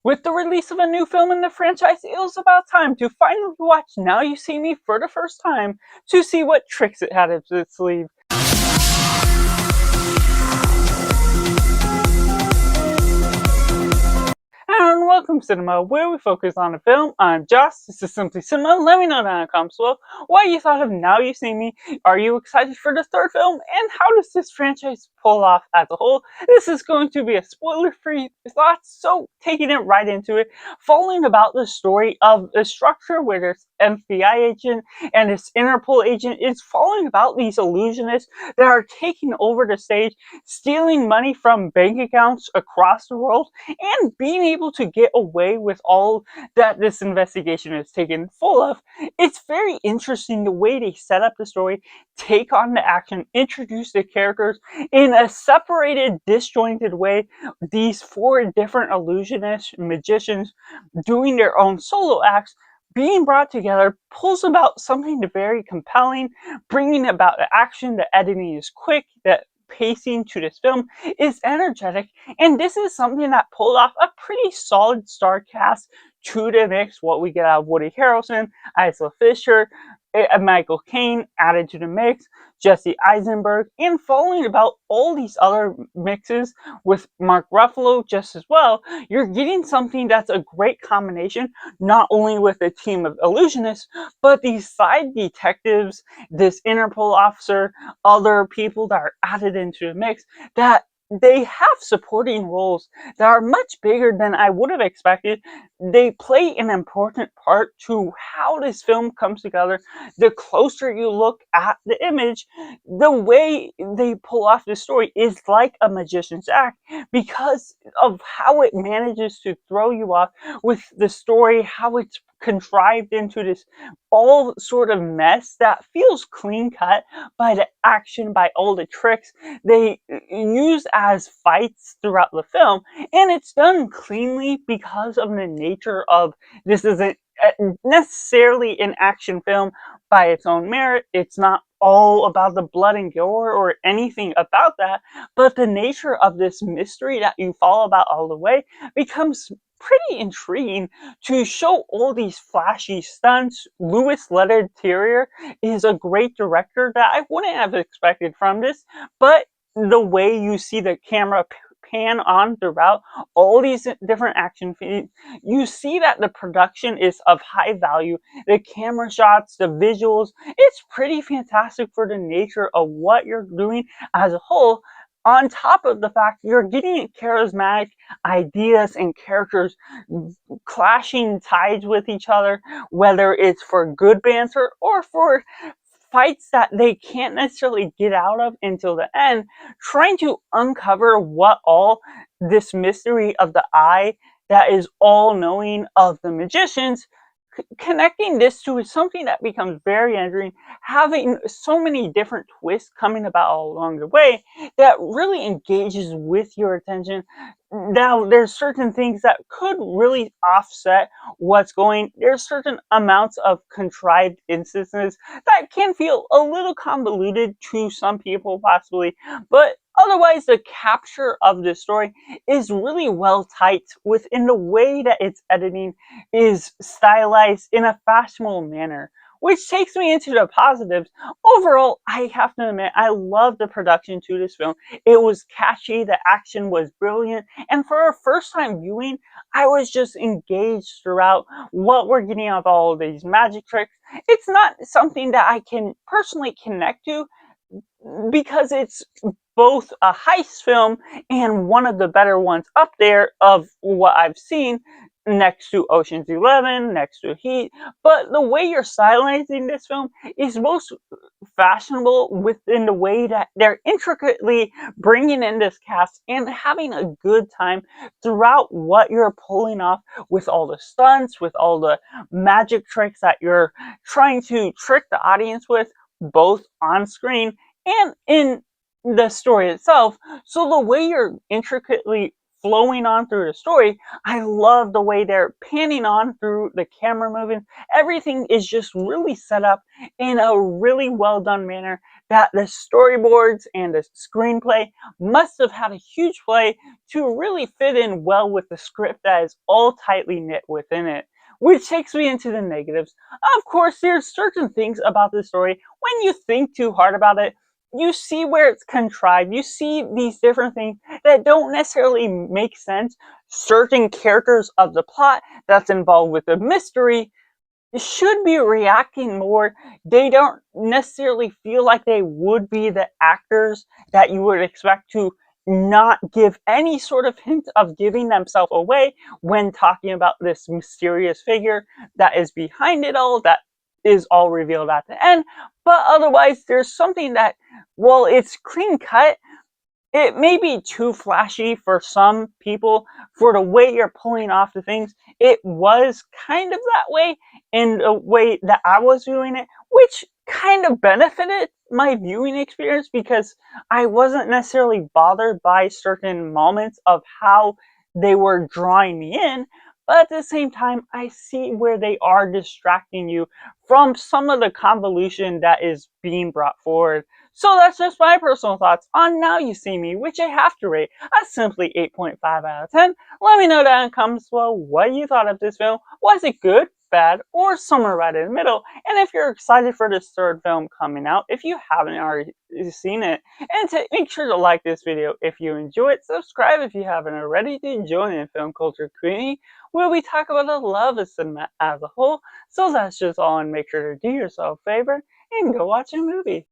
With the release of a new film in the franchise, it was about time to finally watch Now You See Me for the first time to see what tricks it had up its sleeve. And welcome Cinema, where we focus on a film. I'm Joss, this is Simply Cinema. Let me know down in the comments below what you thought of Now You See Me. Are you excited for the third film? And how does this franchise pull off as a whole? This is going to be a spoiler-free thoughts, so taking it right into it, following about the story of the structure where this FBI agent and this Interpol agent is following about these illusionists that are taking over the stage, stealing money from bank accounts across the world, and being able to get away with all that this investigation is taken full of. It's very interesting the way they set up the story, take on the action, introduce the characters in a separated, disjointed way. These four different illusionists, magicians, doing their own solo acts, being brought together, pulls about something very compelling, bringing about the action. The editing is quick, the pacing to this film is energetic, and this is something that pulled off a pretty solid star cast to the mix. What we get out of Woody Harrelson, Isla Fisher, Michael Caine added to the mix, Jesse Eisenberg, and following about all these other mixes with Mark Ruffalo just as well, you're getting something that's a great combination, not only with a team of illusionists, but these side detectives, this Interpol officer, other people that are added into the mix, that they have supporting roles that are much bigger than I would have expected. They play an important part to how this film comes together. The closer you look at the image, the way they pull off the story is like a magician's act because of how it manages to throw you off with the story, how it's contrived into this all sort of mess that feels clean cut by the action, by all the tricks they use as fights throughout the film, and it's done cleanly because of the nature of this isn't necessarily an action film by its own merit. It's not all about the blood and gore or anything about that, but the nature of this mystery that you follow about all the way becomes pretty intriguing to show all these flashy stunts. Louis Leterrier is a great director that I wouldn't have expected from this, but the way you see the camera pan on throughout all these different action scenes, you see that the production is of high value. The camera shots, the visuals, it's pretty fantastic for the nature of what you're doing as a whole. On top of the fact you're getting charismatic ideas and characters clashing tides with each other, whether it's for good banter or for fights that they can't necessarily get out of until the end, trying to uncover what all this mystery of the eye that is all knowing of the magicians, connecting this to something that becomes very endearing, having so many different twists coming about all along the way that really engages with your attention. Now, there's certain things that could really offset what's going. There's certain amounts of contrived instances that can feel a little convoluted to some people, possibly, but otherwise, the capture of the story is really well typed within the way that its editing is stylized in a fashionable manner, which takes me into the positives. Overall, I have to admit, I love the production to this film. It was catchy, the action was brilliant, and for a first time viewing, I was just engaged throughout what we're getting of all of these magic tricks. It's not something that I can personally connect to because it's both a heist film and one of the better ones up there of what I've seen, next to Ocean's 11, next to Heat. But the way you're stylizing this film is most fashionable within the way that they're intricately bringing in this cast and having a good time throughout what you're pulling off with all the stunts, with all the magic tricks that you're trying to trick the audience with, both on screen and in the story itself. So the way you're intricately flowing on through the story, I love the way they're panning on through the camera moving. Everything is just really set up in a really well done manner that the storyboards and the screenplay must have had a huge play to really fit in well with the script that is all tightly knit within it. Which takes me into the negatives. Of course, there's certain things about the story, when you think too hard about it, you see where it's contrived. You see these different things that don't necessarily make sense. Certain characters of the plot that's involved with the mystery should be reacting more. They don't necessarily feel like they would be the actors that you would expect to not give any sort of hint of giving themselves away when talking about this mysterious figure that is behind it all, that is all revealed at the end. But otherwise, there's something that, well, it's clean cut, it may be too flashy for some people for the way you're pulling off the things. It was kind of that way in the way that I was viewing it, which kind of benefited my viewing experience because I wasn't necessarily bothered by certain moments of how they were drawing me in. But at the same time, I see where they are distracting you from some of the convolution that is being brought forward. So that's just my personal thoughts on Now You See Me, which I have to rate a simply 8.5 out of 10. Let me know down in the comments below what you thought of this film. Was it good, bad, or somewhere right in the middle? And if you're excited for this third film coming out, if you haven't already seen it, and to make sure to like this video if you enjoy it, subscribe if you haven't already to join in film culture community where we talk about the love of cinema as a whole. So that's just all, and make sure to do yourself a favor and go watch a movie.